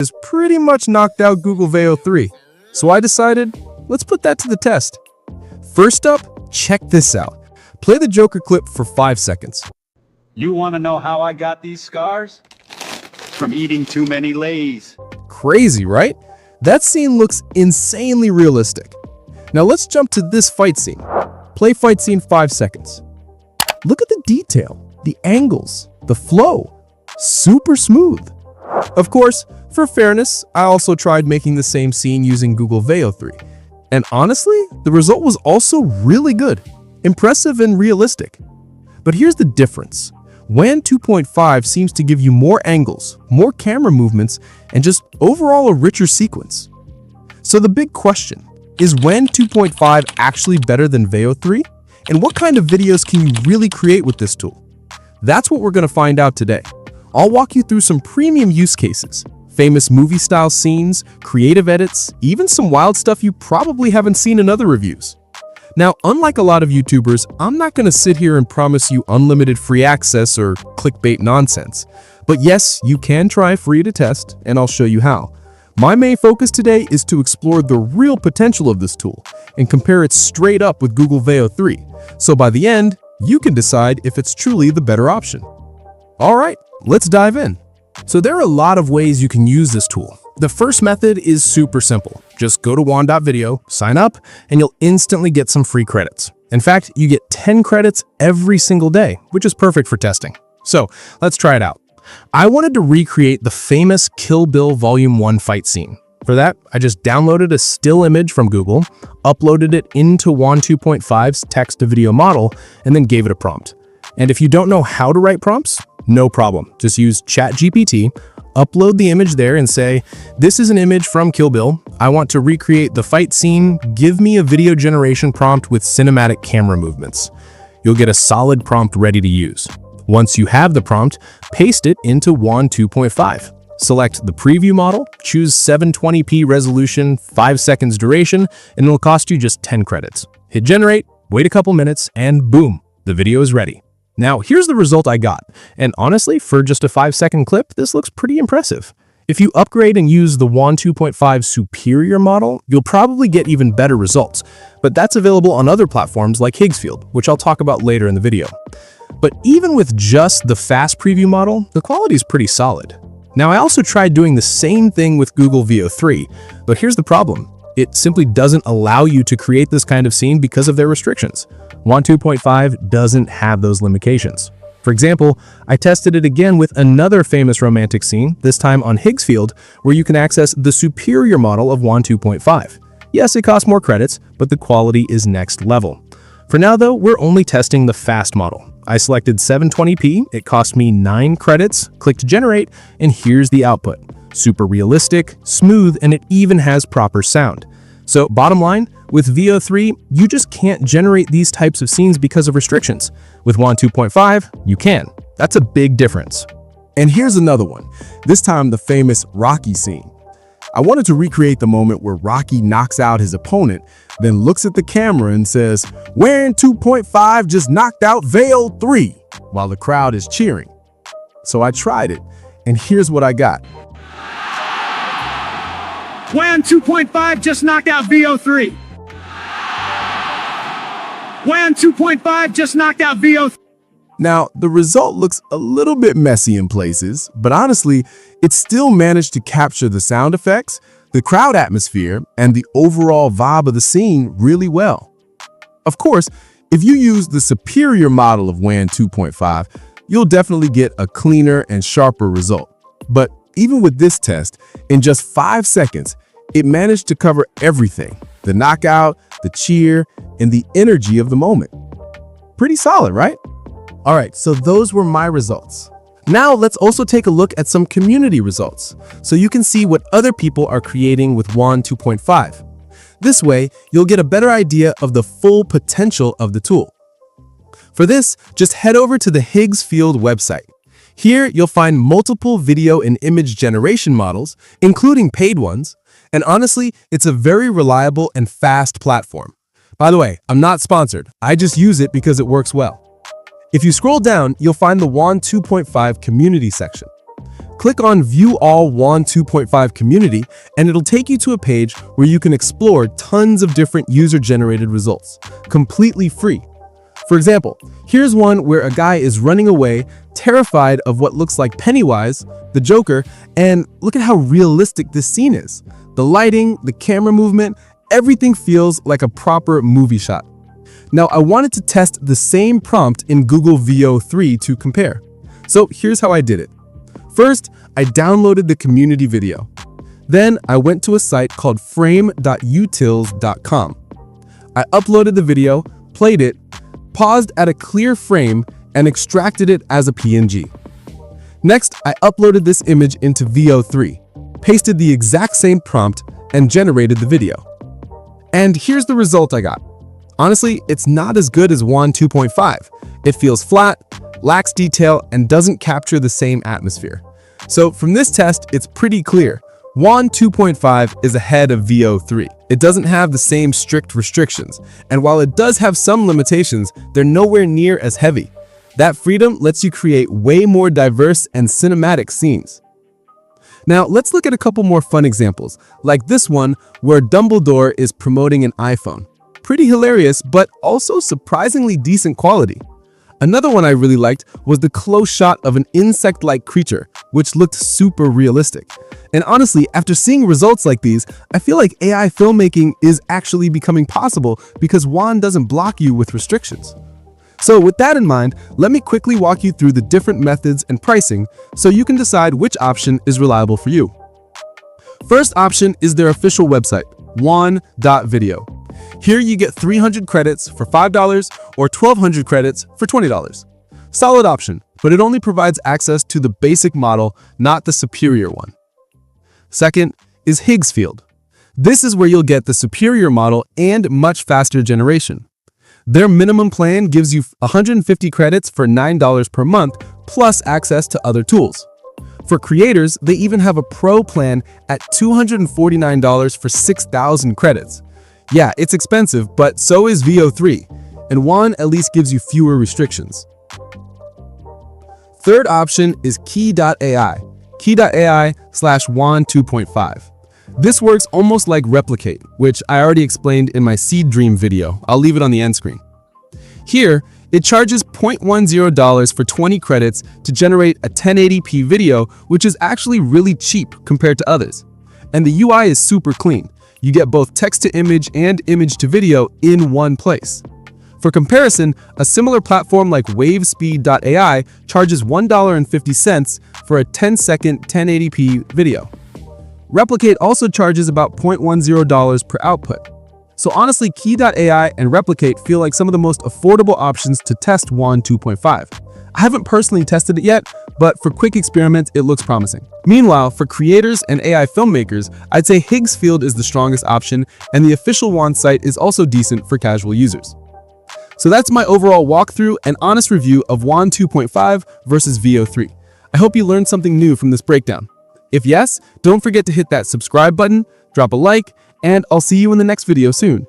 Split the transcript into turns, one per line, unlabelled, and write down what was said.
has pretty much knocked out Google Veo 3. So I decided, let's put that to the test. First up, check this out. Play the Joker clip for 5 seconds.
You want to know how I got these scars? From eating too many Lays.
Crazy, right? That scene looks insanely realistic. Now let's jump to this fight scene. Play fight scene 5 seconds. Look at the detail, the angles, the flow. Super smooth. Of course, for fairness, I also tried making the same scene using Google Veo 3. And honestly, the result was also really good, impressive and realistic. But here's the difference. WAN 2.5 seems to give you more angles, more camera movements, and just overall a richer sequence. So the big question, is WAN 2.5 actually better than Veo 3? And what kind of videos can you really create with this tool? That's what we're going to find out today. I'll walk you through some premium use cases, famous movie-style scenes, creative edits, even some wild stuff you probably haven't seen in other reviews. Now, unlike a lot of YouTubers, I'm not going to sit here and promise you unlimited free access or clickbait nonsense. But yes, you can try free to test, and I'll show you how. My main focus today is to explore the real potential of this tool and compare it straight up with Google Veo 3. So by the end, you can decide if it's truly the better option. All right, let's dive in. So there are a lot of ways you can use this tool. The first method is super simple. Just go to WAN.video, sign up, and you'll instantly get some free credits. In fact, you get 10 credits every single day, which is perfect for testing. So let's try it out. I wanted to recreate the famous Kill Bill Volume 1 fight scene. For that, I just downloaded a still image from Google, uploaded it into WAN 2.5's text-to-video model, and then gave it a prompt. And if you don't know how to write prompts, no problem. Just use ChatGPT, upload the image there and say, this is an image from Kill Bill. I want to recreate the fight scene. Give me a video generation prompt with cinematic camera movements. You'll get a solid prompt ready to use. Once you have the prompt, paste it into WAN 2.5. Select the preview model, choose 720p resolution, 5 seconds duration, and it'll cost you just 10 credits. Hit generate, wait a couple minutes, and boom, the video is ready. Now, here's the result I got, and honestly, for just a 5-second clip, this looks pretty impressive. If you upgrade and use the WAN 2.5 superior model, you'll probably get even better results, but that's available on other platforms like Higgsfield, which I'll talk about later in the video. But even with just the fast preview model, the quality is pretty solid. Now, I also tried doing the same thing with Google Veo 3, but here's the problem. It simply doesn't allow you to create this kind of scene because of their restrictions. WAN 2.5 doesn't have those limitations. For example, I tested it again with another famous romantic scene, this time on Higgsfield, where you can access the superior model of WAN 2.5. Yes, it costs more credits, but the quality is next level. For now though, we're only testing the fast model. I selected 720p, it cost me 9 credits, clicked generate, and here's the output. Super realistic, smooth, and it even has proper sound. So bottom line, with Veo 3, you just can't generate these types of scenes because of restrictions. With WAN 2.5, you can. That's a big difference. And here's another one, this time the famous Rocky scene. I wanted to recreate the moment where Rocky knocks out his opponent, then looks at the camera and says, WAN 2.5 just knocked out Veo 3, while the crowd is cheering. So I tried it, and here's what I got.
WAN 2.5 just knocked out Veo 3. WAN 2.5 just knocked out Veo 3.
Now, the result looks a little bit messy in places, but honestly, it still managed to capture the sound effects, the crowd atmosphere, and the overall vibe of the scene really well. Of course, if you use the superior model of WAN 2.5, you'll definitely get a cleaner and sharper result. But even with this test, in just 5 seconds, it managed to cover everything: the knockout, the cheer, and the energy of the moment. Pretty solid, right? All right, so those were my results. Now let's also take a look at some community results, so you can see what other people are creating with WAN 2.5. This way, you'll get a better idea of the full potential of the tool. For this, just head over to the Higgsfield website. Here, you'll find multiple video and image generation models, including paid ones, and honestly, it's a very reliable and fast platform. By the way, I'm not sponsored. I just use it because it works well. If you scroll down, you'll find the WAN 2.5 community section. Click on View All WAN 2.5 Community, and it'll take you to a page where you can explore tons of different user-generated results, completely free. For example, here's one where a guy is running away, terrified of what looks like Pennywise, the Joker, and look at how realistic this scene is. The lighting, the camera movement, everything feels like a proper movie shot. Now, I wanted to test the same prompt in Google Veo 3 to compare. So here's how I did it. First, I downloaded the community video. Then I went to a site called frame.utils.com. I uploaded the video, played it, paused at a clear frame, and extracted it as a PNG. Next, I uploaded this image into Veo 3, pasted the exact same prompt, and generated the video. And here's the result I got. Honestly, it's not as good as WAN 2.5. It feels flat, lacks detail, and doesn't capture the same atmosphere. So from this test, it's pretty clear. WAN 2.5 is ahead of Veo 3. It doesn't have the same strict restrictions, and while it does have some limitations, they're nowhere near as heavy. That freedom lets you create way more diverse and cinematic scenes. Now, let's look at a couple more fun examples, like this one where Dumbledore is promoting an iPhone. Pretty hilarious, but also surprisingly decent quality. Another one I really liked was the close shot of an insect-like creature, which looked super realistic. And honestly, after seeing results like these, I feel like AI filmmaking is actually becoming possible because WAN doesn't block you with restrictions. So with that in mind, let me quickly walk you through the different methods and pricing so you can decide which option is reliable for you. First option is their official website, WAN.video. Here you get 300 credits for $5 or 1,200 credits for $20. Solid option, but it only provides access to the basic model, not the superior one. Second is Higgsfield. This is where you'll get the superior model and much faster generation. Their minimum plan gives you 150 credits for $9 per month, plus access to other tools. For creators, they even have a pro plan at $249 for 6,000 credits. Yeah, it's expensive, but so is Veo 3, and WAN at least gives you fewer restrictions. Third option is Kie.ai, Kie.ai/WAN 2.5. This works almost like Replicate, which I already explained in my Seed Dream video. I'll leave it on the end screen. Here, it charges $0.10 for 20 credits to generate a 1080p video, which is actually really cheap compared to others. And the UI is super clean. You get both text-to-image and image-to-video in one place. For comparison, a similar platform like Wavespeed.ai charges $1.50 for a 10-second 1080p video. Replicate also charges about $0.10 per output. So honestly, Kie.ai and Replicate feel like some of the most affordable options to test WAN 2.5. I haven't personally tested it yet, but for quick experiments, it looks promising. Meanwhile, for creators and AI filmmakers, I'd say Higgsfield is the strongest option, and the official WAN site is also decent for casual users. So that's my overall walkthrough and honest review of WAN 2.5 versus Veo 3. I hope you learned something new from this breakdown. If yes, don't forget to hit that subscribe button, drop a like, and I'll see you in the next video soon.